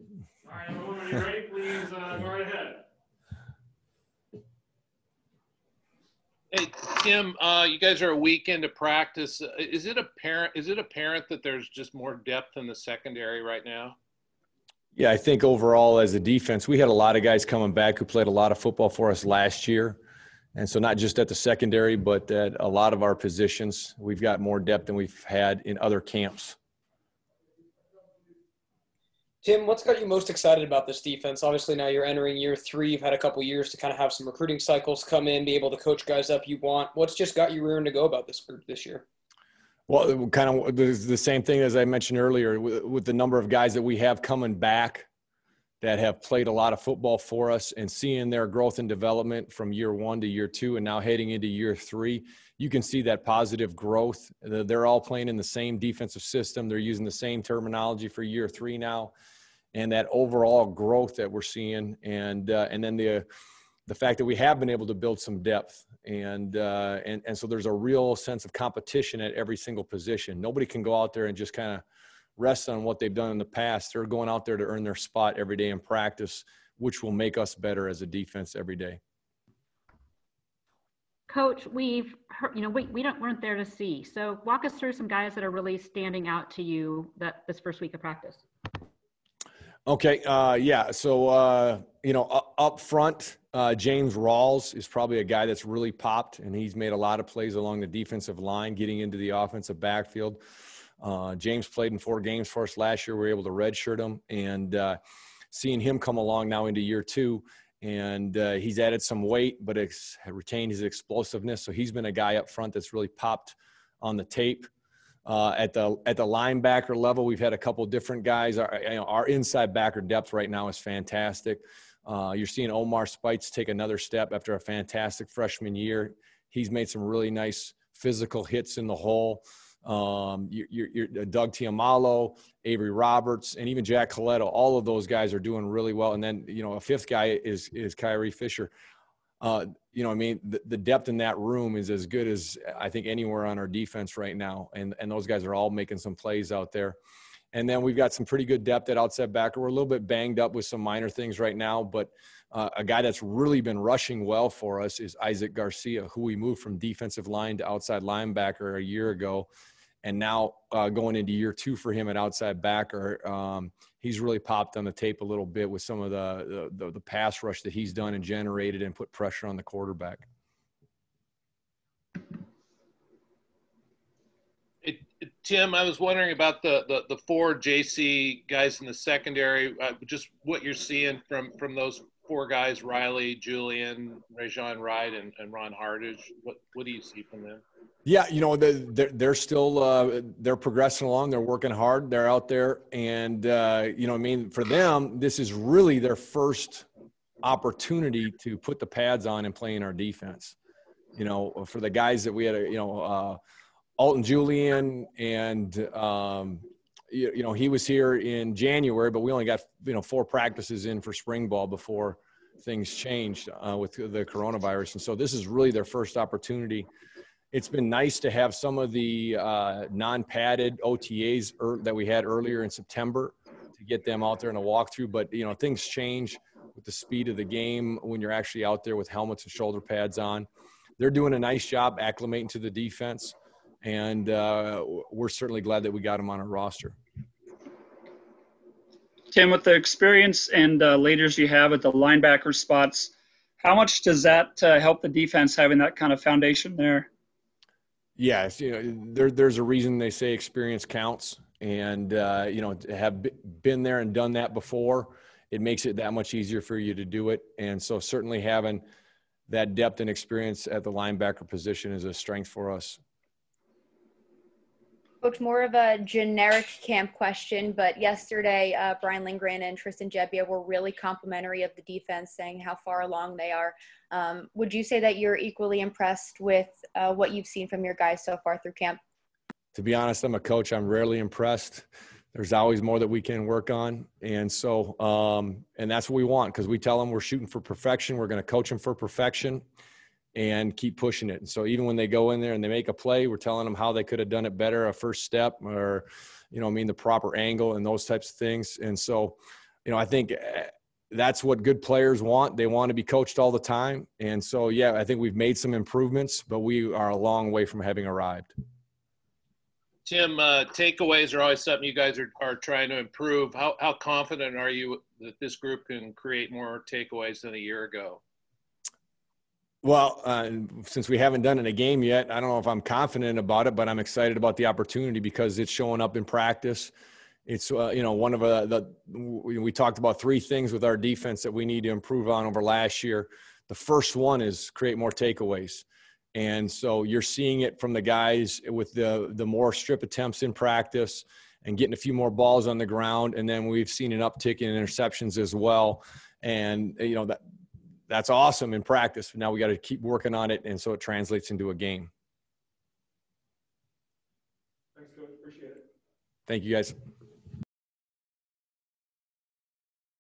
All right, everyone, when you're ready, please go right ahead. Hey, Tim, you guys are a week into practice. Is it apparent that there's just more depth in the secondary right now? Yeah, I think overall as a defense, we had a lot of guys coming back who played a lot of football for us last year. And so not just at the secondary, but at a lot of our positions, we've got more depth than we've had in other camps. Tim, what's got you most excited about this defense? Obviously, now you're entering year 3. You've had a couple years to kind of have some recruiting cycles come in, be able to coach guys up you want. What's just got you rearing to go about this group this year? Well, kind of the same thing as I mentioned earlier with the number of guys that we have coming back that have played a lot of football for us and seeing their growth and development from year 1 to year 2 and now heading into year 3. You can see that positive growth. They're all playing in the same defensive system. They're using the same terminology for year 3 now, and that overall growth that we're seeing, and then the fact that we have been able to build some depth, and so there's a real sense of competition at every single position. Nobody can go out there and just kind of rest on what they've done in the past. They're going out there to earn their spot every day in practice, which will make us better as a defense every day. Coach, we've heard, we weren't there to see. So walk us through some guys that are really standing out to you this first week of practice. Okay. Yeah. So, up front, James Rawls is probably a guy that's really popped, and he's made a lot of plays along the defensive line, getting into the offensive backfield. James played in 4 games for us last year. We were able to redshirt him, and seeing him come along now into year 2, and he's added some weight, but retained his explosiveness. So he's been a guy up front that's really popped on the tape. At the linebacker level, we've had a couple of different guys. Our inside backer depth right now is fantastic. You're seeing Omar Spites take another step after a fantastic freshman year. He's made some really nice physical hits in the hole. You're Doug Tiamalo, Avery Roberts, and even Jack Coletto. All of those guys are doing really well. And then, a 5th guy is Kyrie Fisher. The depth in that room is as good as I think anywhere on our defense right now. And those guys are all making some plays out there. And then we've got some pretty good depth at outside backer. We're a little bit banged up with some minor things right now, but a guy that's really been rushing well for us is Isaac Garcia, who we moved from defensive line to outside linebacker a year ago. And now going into year 2 for him at outside backer, he's really popped on the tape a little bit with some of the pass rush that he's done and generated and put pressure on the quarterback. Tim, I was wondering about the 4 JC guys in the secondary, just what you're seeing from those 4 guys: Riley, Julian, Rajon Wright, and Ron Hardage. What do you see from them? Yeah, they're still they're progressing along. They're working hard. They're out there, and for them, this is really their first opportunity to put the pads on and play in our defense. For the guys that we had, Alton Julian, and he was here in January, but we only got 4 practices in for spring ball before things changed with the coronavirus, and so this is really their first opportunity. It's been nice to have some of the non-padded OTAs that we had earlier in September to get them out there in a walkthrough. But, things change with the speed of the game when you're actually out there with helmets and shoulder pads on. They're doing a nice job acclimating to the defense, and we're certainly glad that we got them on our roster. Tim, with the experience and leaders you have at the linebacker spots, how much does that help the defense having that kind of foundation there? Yes, there's a reason they say experience counts, and have been there and done that before, it makes it that much easier for you to do it. And so certainly having that depth and experience at the linebacker position is a strength for us. Coach, more of a generic camp question, but yesterday Brian Lindgren and Tristan Gebbia were really complimentary of the defense, saying how far along they are. Would you say that you're equally impressed with what you've seen from your guys so far through camp? To be honest, I'm a coach. I'm rarely impressed. There's always more that we can work on. And so, and that's what we want, because we tell them we're shooting for perfection. We're going to coach them for perfection and keep pushing it. And so even when they go in there and they make a play, we're telling them how they could have done it better, a first step, or, the proper angle and those types of things. And so, I think that's what good players want. They want to be coached all the time. And so, yeah, I think we've made some improvements, but we are a long way from having arrived. Tim, takeaways are always something you guys are trying to improve. How confident are you that this group can create more takeaways than a year ago? Well, since we haven't done it in a game yet, I don't know if I'm confident about it, but I'm excited about the opportunity because it's showing up in practice. It's, one of we talked about 3 things with our defense that we need to improve on over last year. The first one is create more takeaways. And so you're seeing it from the guys with the more strip attempts in practice and getting a few more balls on the ground. And then we've seen an uptick in interceptions as well. And, that's awesome in practice. Now we got to keep working on it. And so it translates into a game. Thanks, Coach. Appreciate it. Thank you, guys.